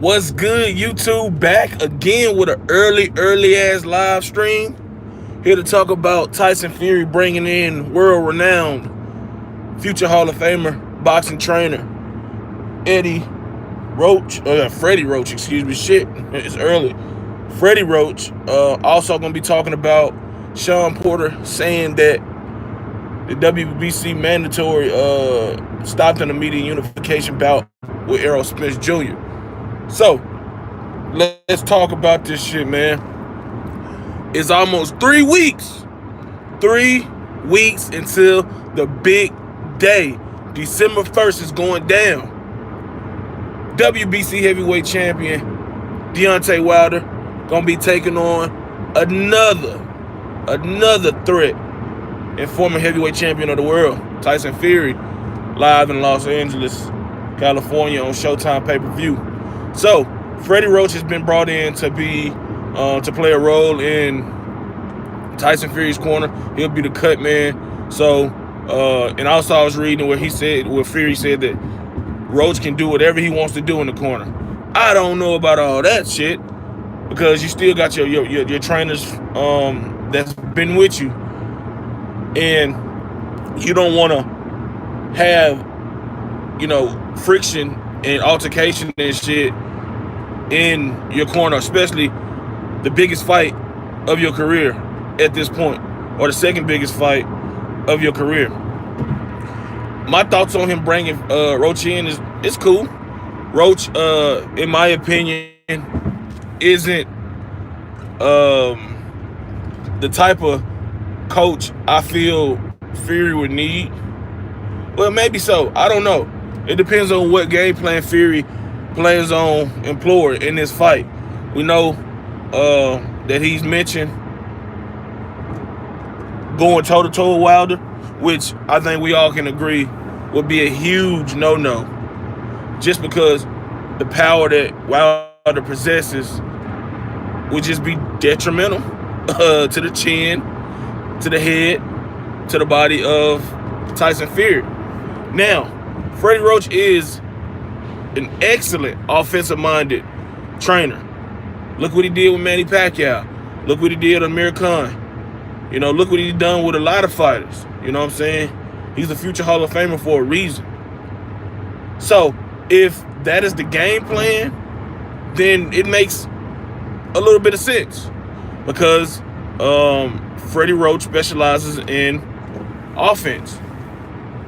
What's good, YouTube? Back again with an early ass live stream. Here to talk about Tyson Fury bringing in world-renowned future Hall of Famer boxing trainer Freddie Roach. Excuse me, shit, it's early. Freddie Roach. Also going to be talking about Shawn Porter saying that the WBC mandatory stopped an immediate unification bout with Spence Jr. So, let's talk about this shit, man. It's almost 3 weeks. 3 weeks until the big day. December 1st is going down. WBC heavyweight champion Deontay Wilder gonna be taking on another threat and former heavyweight champion of the world, Tyson Fury, live in Los Angeles, California on Showtime pay-per-view. So, Freddie Roach has been brought in to be to play a role in Tyson Fury's corner. He'll be the cut man. So, and also I was reading where Fury said that Roach can do whatever he wants to do in the corner. I don't know about all that shit because you still got your trainers that's been with you, and you don't want to have friction and altercation and shit in your corner, especially the biggest fight of your career at this point, or the second biggest fight of your career. My thoughts on him bringing Roach in is it's cool. Roach, in my opinion, isn't the type of coach I feel Fury would need. Well, maybe so. I don't know. It depends on what game plan Fury plans on employing in this fight. We know that he's mentioned going toe-to-toe with Wilder, which I think we all can agree would be a huge no-no, just because the power that Wilder possesses would just be detrimental to the chin, to the head, to the body of Tyson Fury. Now, Freddie Roach is an excellent offensive-minded trainer. Look what he did with Manny Pacquiao. Look what he did with Amir Khan. Look what he's done with a lot of fighters. You know what I'm saying? He's a future Hall of Famer for a reason. So, if that is the game plan, then it makes a little bit of sense. Because Freddie Roach specializes in offense.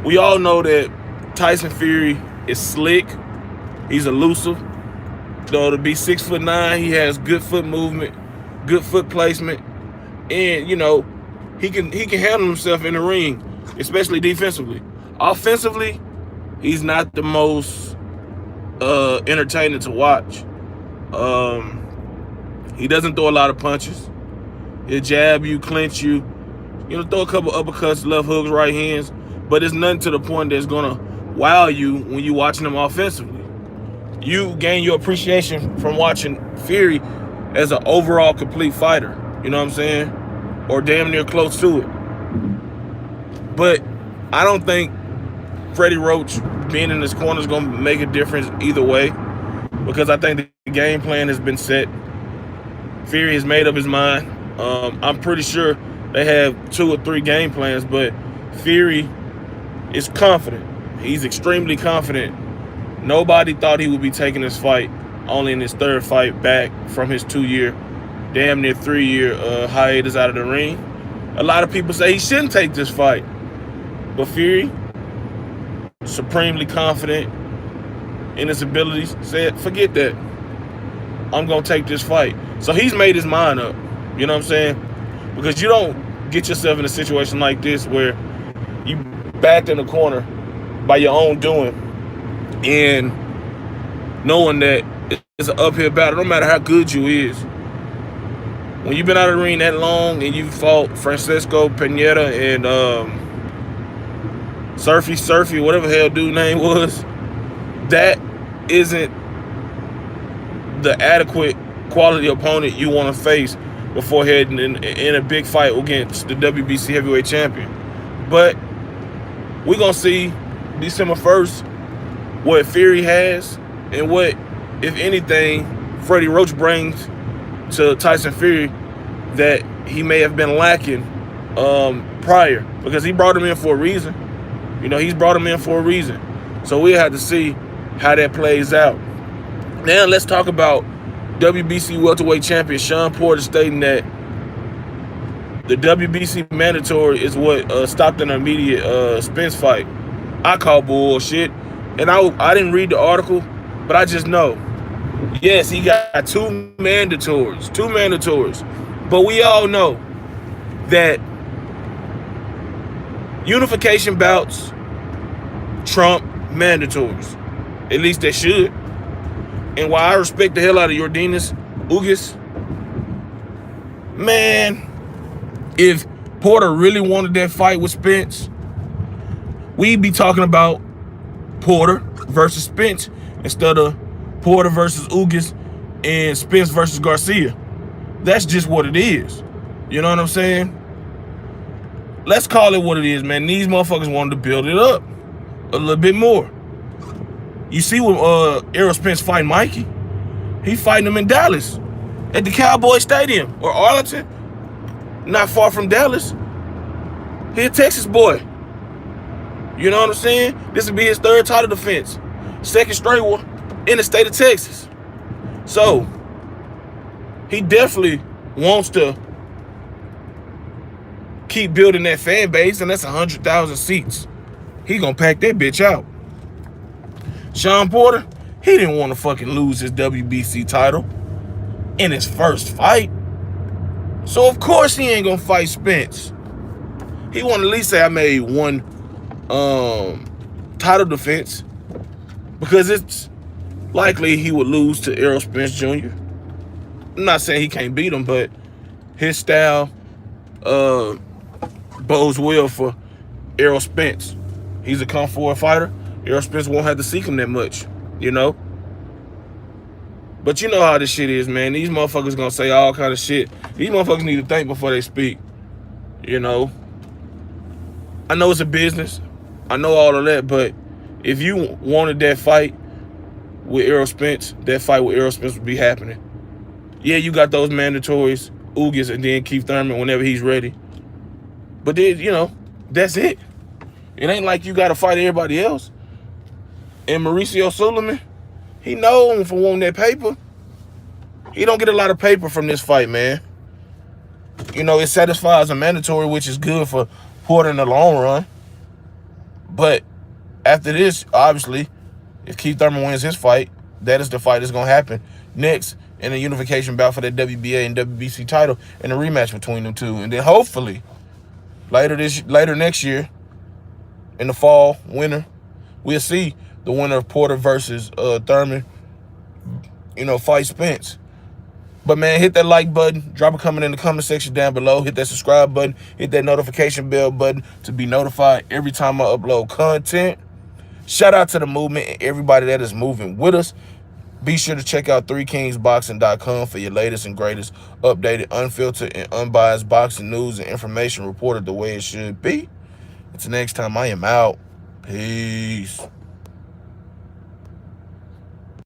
We all know that Tyson Fury is slick. He's elusive. To be 6'9", he has good foot movement, good foot placement, and he can handle himself in the ring, especially defensively. Offensively, he's not the most entertaining to watch. He doesn't throw a lot of punches. He'll jab you, clinch you, throw a couple uppercuts, left hooks, right hands, but it's nothing to the point that's gonna wow you when you're watching him offensively. You gain your appreciation from watching Fury as an overall complete fighter. You know what I'm saying? Or damn near close to it. But I don't think Freddie Roach being in this corner is going to make a difference either way, because I think the game plan has been set. Fury has made up his mind. I'm pretty sure they have 2 or 3 game plans, but Fury is confident. He's extremely confident. Nobody thought he would be taking this fight only in his 3rd fight back from his 2-year, damn near 3-year hiatus out of the ring. A lot of people say he shouldn't take this fight. But Fury, supremely confident in his abilities, said, forget that. I'm going to take this fight. So he's made his mind up. You know what I'm saying? Because you don't get yourself in a situation like this where you backed in the corner by your own doing, and knowing that it's an uphill battle, no matter how good you is. When you've been out of the ring that long and you fought Francisco Pineda and Surfy, whatever the hell dude's name was, that isn't the adequate quality opponent you want to face before heading in a big fight against the WBC heavyweight champion. But we're going to see December 1st what Fury has and what if anything, Freddie Roach brings to Tyson Fury that he may have been lacking prior, because he brought him in for a reason. You know, he's brought him in for a reason. So we have to see how that plays out. Now let's talk about WBC welterweight champion Shawn Porter stating that the WBC mandatory is what stopped an immediate Spence fight. I call bullshit, and I didn't read the article, but I just know, yes, he got two mandatories, but we all know that unification bouts trump mandatories. At least they should. And while I respect the hell out of Yordenis Ugas, man, if Porter really wanted that fight with Spence, we'd be talking about Porter versus Spence instead of Porter versus Ugas and Spence versus Garcia. That's just what it is. You know what I'm saying? Let's call it what it is, man. These motherfuckers wanted to build it up a little bit more. You see when Errol Spence fighting Mikey, he fighting him in Dallas at the Cowboy Stadium, or Arlington, not far from Dallas. He a Texas boy. You know what I'm saying? This will be his third title defense, second straight one in the state of Texas. So he definitely wants to keep building that fan base, and that's 100,000 seats. He gonna pack that bitch out. Shawn Porter, he didn't want to fucking lose his WBC title in his first fight. So of course he ain't gonna fight Spence. He want to at least say I made one title defense, because it's likely he would lose to Errol Spence Jr. I'm not saying he can't beat him, but his style bodes well for Errol Spence. He's a come forward fighter. Errol Spence won't have to seek him that much, you know? But you know how this shit is, man. These motherfuckers gonna say all kind of shit. These motherfuckers need to think before they speak, you know? I know it's a business. I know all of that, but if you wanted that fight with Errol Spence, that fight with Errol Spence would be happening. Yeah, you got those mandatories, Ugas, and then Keith Thurman whenever he's ready. But then, you know, that's it. It ain't like you got to fight everybody else. And Mauricio Suleiman, he known for wanting that paper. He don't get a lot of paper from this fight, man. You know, it satisfies a mandatory, which is good for Porter in the long run. But after this, obviously, if Keith Thurman wins his fight, that is the fight that's going to happen next in a unification bout for that WBA and WBC title and a rematch between them two. And then hopefully, later next year, in the fall, winter, we'll see the winner of Porter versus Thurman, you know, fight Spence. But, man, hit that like button. Drop a comment in the comment section down below. Hit that subscribe button. Hit that notification bell button to be notified every time I upload content. Shout out to the movement and everybody that is moving with us. Be sure to check out 3kingsboxing.com for your latest and greatest updated, unfiltered, and unbiased boxing news and information reported the way it should be. Until next time, I am out. Peace.